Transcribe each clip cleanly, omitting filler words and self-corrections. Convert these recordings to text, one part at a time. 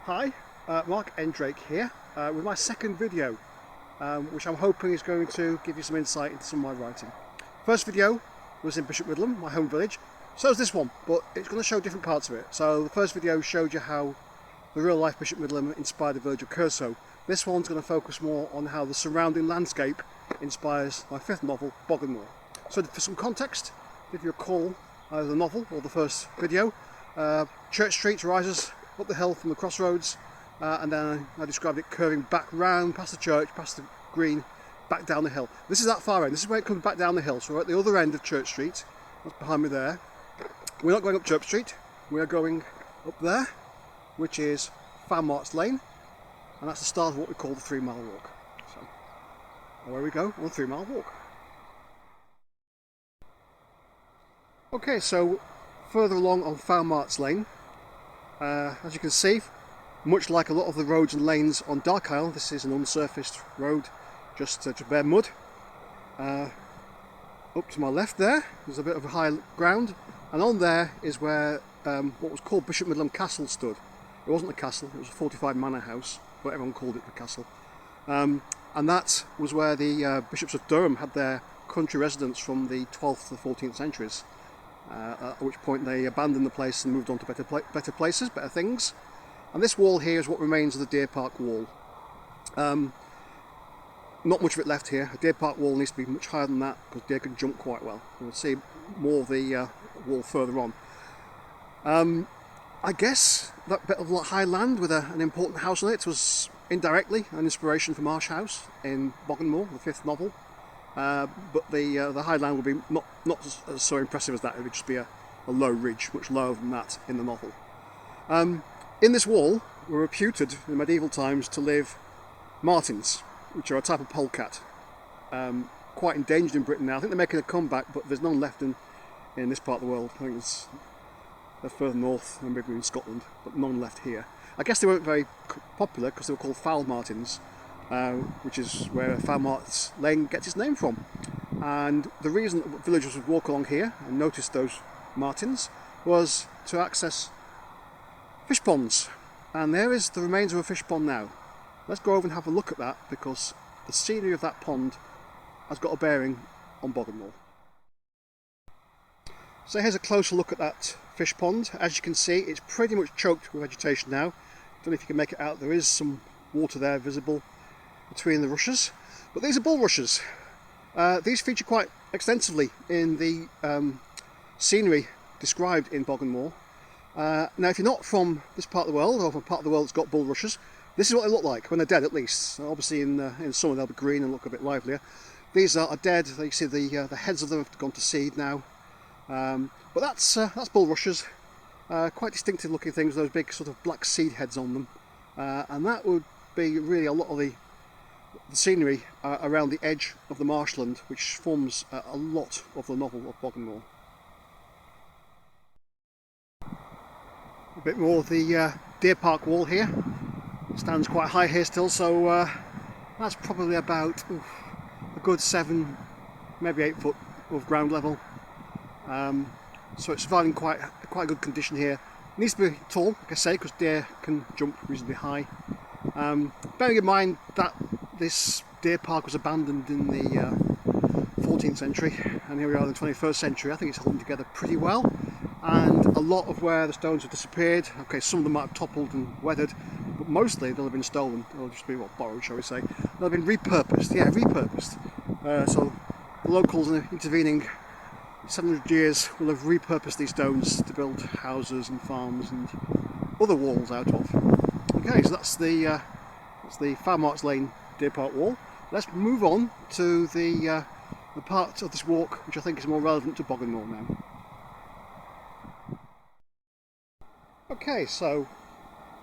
Hi, Mark and Drake here with my second video, which I'm hoping is going to give you some insight into some of my writing. First video was in Bishop Midland, my home village. So is this one, but it's going to show different parts of it. So the first video showed you how the real life Bishop Midland inspired the village of Curso. This one's going to focus more on how the surrounding landscape inspires my fifth novel, Bogganmor. So for some context, if you recall either the novel or the first video, Church Street rises up the hill from the crossroads, and then I described it curving back round past the church, past the green, back down the hill. This is that far end, this is where it comes back down the hill. So we're at the other end of Church Street, that's behind me there. We're not going up Church Street, we're going up there, which is Bogganmor Lane, and that's the start of what we call the 3 mile walk. So away we go on the 3 mile walk. Okay, so further along on Bogganmor Lane, as you can see, much like a lot of the roads and lanes on Darkisle, this is an unsurfaced road, just bare mud. Up to my left there's a bit of high ground, and on there is where what was called Bishop Midland Castle stood. It wasn't a castle, it was a fortified manor house, but everyone called it the castle. And that was where the bishops of Durham had their country residence from the 12th to the 14th centuries. At which point they abandoned the place and moved on to better places, better things. And this wall here is what remains of the Deer Park wall. Not much of it left here. A Deer Park wall needs to be much higher than that because deer can jump quite well. We'll see more of the wall further on. I guess that bit of high land with an important house on it was indirectly an inspiration for Marsh House in Bogganmor, the fifth novel. But the high land would be not so impressive as that. It would just be a low ridge, much lower than that in the novel. In this wall were reputed in medieval times to live martins, which are a type of polecat, quite endangered in Britain now. I think they're making a comeback, but there's none left in this part of the world. I think they're further north, and maybe in Scotland, but none left here. I guess they weren't very popular because they were called fowl martins, which is where Bogganmor Lane gets its name from. And the reason that villagers would walk along here and notice those martins was to access fish ponds. And there is the remains of a fish pond now. Let's go over and have a look at that, because the scenery of that pond has got a bearing on Bogganmor. So here's a closer look at that fish pond. As you can see, it's pretty much choked with vegetation now. Don't know if you can make it out. There is some water there visible between the rushes, but these are bulrushes. These feature quite extensively in the scenery described in Bogganmor. Now, if you're not from this part of the world, or from a part of the world that's got bulrushes, this is what they look like when they're dead, at least. Obviously in summer they'll be green and look a bit livelier. These are dead. You see the heads of them have gone to seed now. But that's bulrushes, quite distinctive looking things, those big sort of black seed heads on them. And that would be really a lot of the scenery around the edge of the marshland, which forms a lot of the novel of Bogganmor. A bit more of the Deer Park wall here. It stands quite high here still, so that's probably about a good 7, maybe 8 foot of ground level. So it's surviving quite good condition here. It needs to be tall, like I say, because deer can jump reasonably high. Bearing in mind that this deer park was abandoned in the 14th century, and here we are in the 21st century, I think it's holding together pretty well. And a lot of where the stones have disappeared, okay, some of them might have toppled and weathered, but mostly they'll have been stolen, or just be borrowed, shall we say. They'll have been repurposed, yeah, repurposed. So the locals in the intervening 700 years will have repurposed these stones to build houses and farms and other walls out of. Okay, so that's the Bogganmor Lane Deer Park wall. Let's move on to the part of this walk which I think is more relevant to Bogganmor now. Okay, so I don't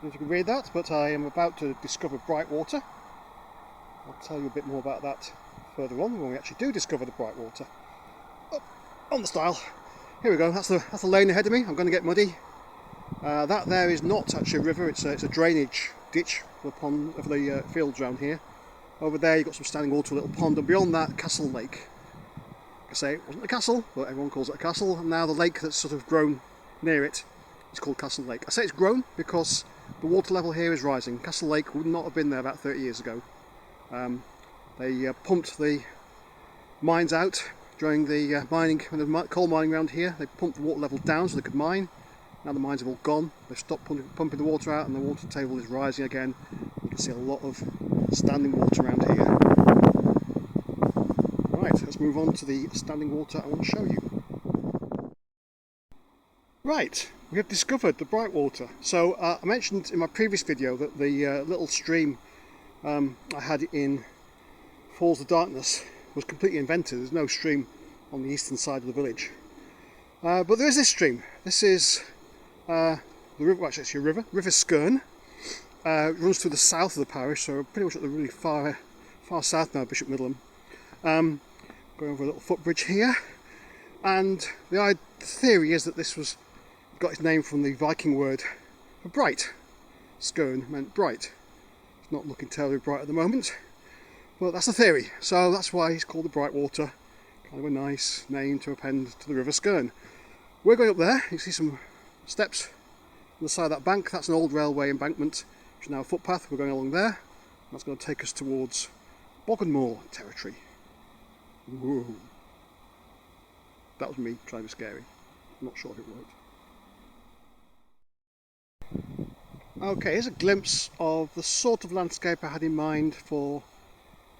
know if you can read that, but I am about to discover bright water. I'll tell you a bit more about that further on when we actually do discover the bright water. On the stile. Here we go, that's the lane ahead of me. I'm going to get muddy. That there is not actually a river, it's a drainage ditch of the fields around here. Over there you've got some standing water, a little pond, and beyond that, Castle Lake. Like I say, it wasn't a castle, but everyone calls it a castle, and now the lake that's sort of grown near it is called Castle Lake. I say it's grown because the water level here is rising. Castle Lake would not have been there about 30 years ago. They pumped the mines out during the coal mining around here. They pumped the water level down so they could mine. Now the mines have all gone. They've stopped pumping the water out and the water table is rising again. You can see a lot of standing water around here. Right, let's move on to the standing water I want to show you. Right, we have discovered the bright water. So I mentioned in my previous video that the little stream I had in Falls of Darkness was completely invented. There's no stream on the eastern side of the village. But there is this stream. This is the river, well, actually it's a river, River Skerne. It runs through the south of the parish, so pretty much at the really far south now, Bishop Middleham. Going over a little footbridge here, and the theory is that this got its name from the Viking word for bright. Skerne meant bright. It's not looking terribly bright at the moment, but that's the theory. So that's why it's called the Bright Water. Kind of a nice name to append to the River Skerne. We're going up there. You see some steps on the side of that bank. That's an old railway embankment, which is now a footpath. We're going along there. That's going to take us towards Bogganmor territory. Whoa. That was me trying to be scary. I'm not sure if it worked. Okay, here's a glimpse of the sort of landscape I had in mind for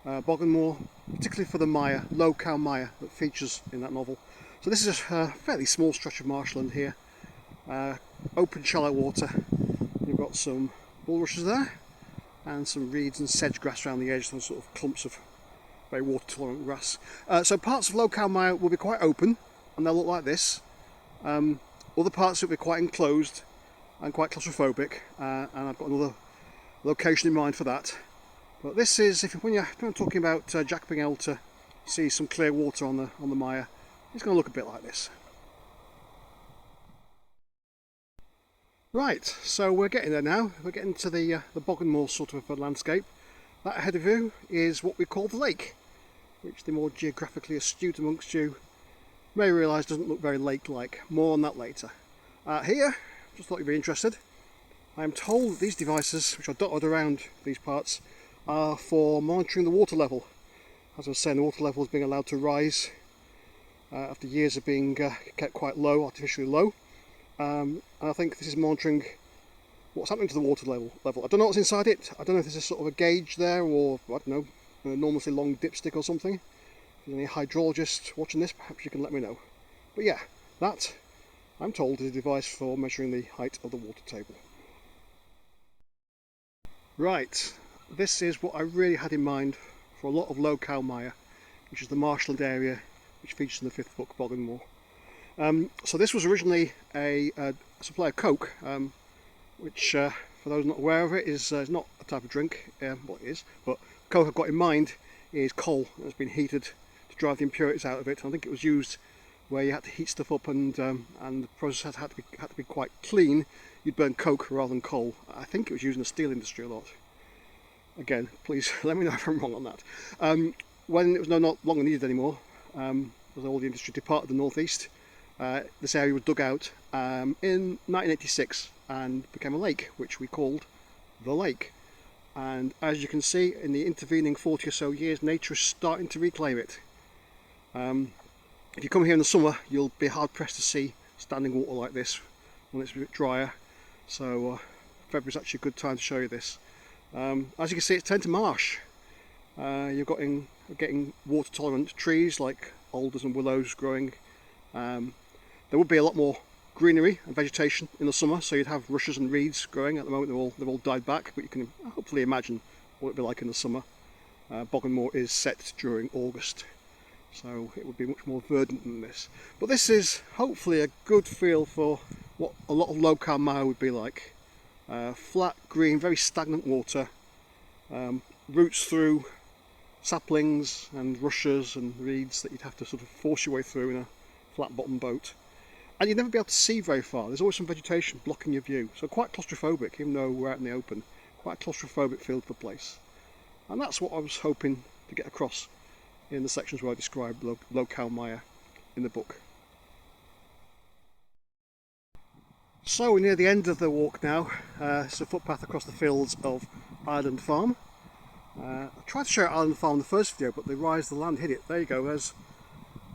Bogganmor, particularly for the mire, low cow mire that features in that novel. So this is a fairly small stretch of marshland here. Open shallow water. You've got some bulrushes there and some reeds and sedge grass around the edge, those sort of clumps of very water tolerant grass. So parts of low cow mire will be quite open and they'll look like this. Other parts will be quite enclosed and quite claustrophobic, and I've got another location in mind for that. But this is, when you're talking about Jack being able to see some clear water on the mire, it's going to look a bit like this. Right, so we're getting there now. We're getting to the Bogganmor sort of landscape. That ahead of you is what we call the lake, which the more geographically astute amongst you may realise doesn't look very lake-like. More on that later. Here, just thought you'd be interested. I am told that these devices, which are dotted around these parts, are for monitoring the water level. As I was saying, the water level is being allowed to rise after years of being kept quite low, artificially low. And I think this is monitoring what's happening to the water level. I don't know what's inside it. I don't know if there's a sort of a gauge there, or I don't know, an enormously long dipstick or something. If there's any hydrologists watching this, perhaps you can let me know. But yeah, that, I'm told, is a device for measuring the height of the water table. Right, this is what I really had in mind for a lot of low cow mire, which is the marshland area which features in the 5th book, Bogganmor. So this was originally a supply of coke, which for those not aware of it is not a type of drink. Well, it is, but coke I've got in mind is coal that's been heated to drive the impurities out of it. I think it was used where you had to heat stuff up and the process had to be quite clean. You'd burn coke rather than coal. I think it was used in the steel industry a lot. Again, please let me know if I'm wrong on that. When it was no longer needed anymore, as all the industry departed the northeast, this area was dug out in 1986 and became a lake, which we called the lake. And as you can see, in the intervening 40 or so years, nature is starting to reclaim it. If you come here in the summer, you'll be hard pressed to see standing water like this when it's a bit drier. So February is actually a good time to show you this. As you can see, it's turned to marsh. You're getting water tolerant trees like alders and willows growing. There would be a lot more greenery and vegetation in the summer, so you'd have rushes and reeds growing. At the moment they've all died back, but you can hopefully imagine what it'd be like in the summer. Bogganmor is set during August, so it would be much more verdant than this. But this is hopefully a good feel for what a lot of low cow mire would be like. Flat, green, very stagnant water, roots through saplings and rushes and reeds that you'd have to sort of force your way through in a flat bottom boat. And you'd never be able to see very far. There's always some vegetation blocking your view. So quite claustrophobic, even though we're out in the open. Quite a claustrophobic feel to the place. And that's what I was hoping to get across in the sections where I describe low cow mire in the book. So we're near the end of the walk now. It's a footpath across the fields of Island Farm. I tried to show Island Farm in the first video, but the rise of the land hid it. There you go, there's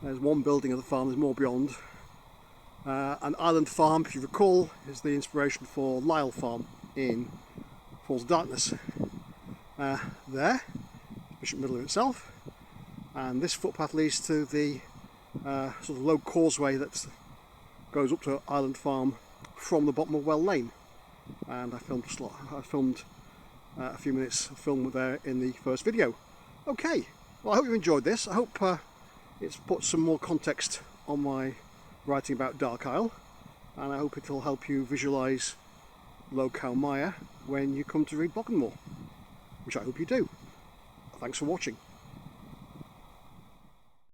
one building of the farm, there's more beyond. And Island Farm, if you recall, is the inspiration for Lyle Farm in Falls of Darkness. There, Bishop Middle of itself, and this footpath leads to the sort of low causeway that goes up to Island Farm from the bottom of Well Lane. And I filmed a few minutes of film there in the first video. Okay, well, I hope you enjoyed this. I hope it's put some more context on my writing about Darkisle, and I hope it'll help you visualise Locale Mire when you come to read Bogganmor, which I hope you do. Thanks for watching.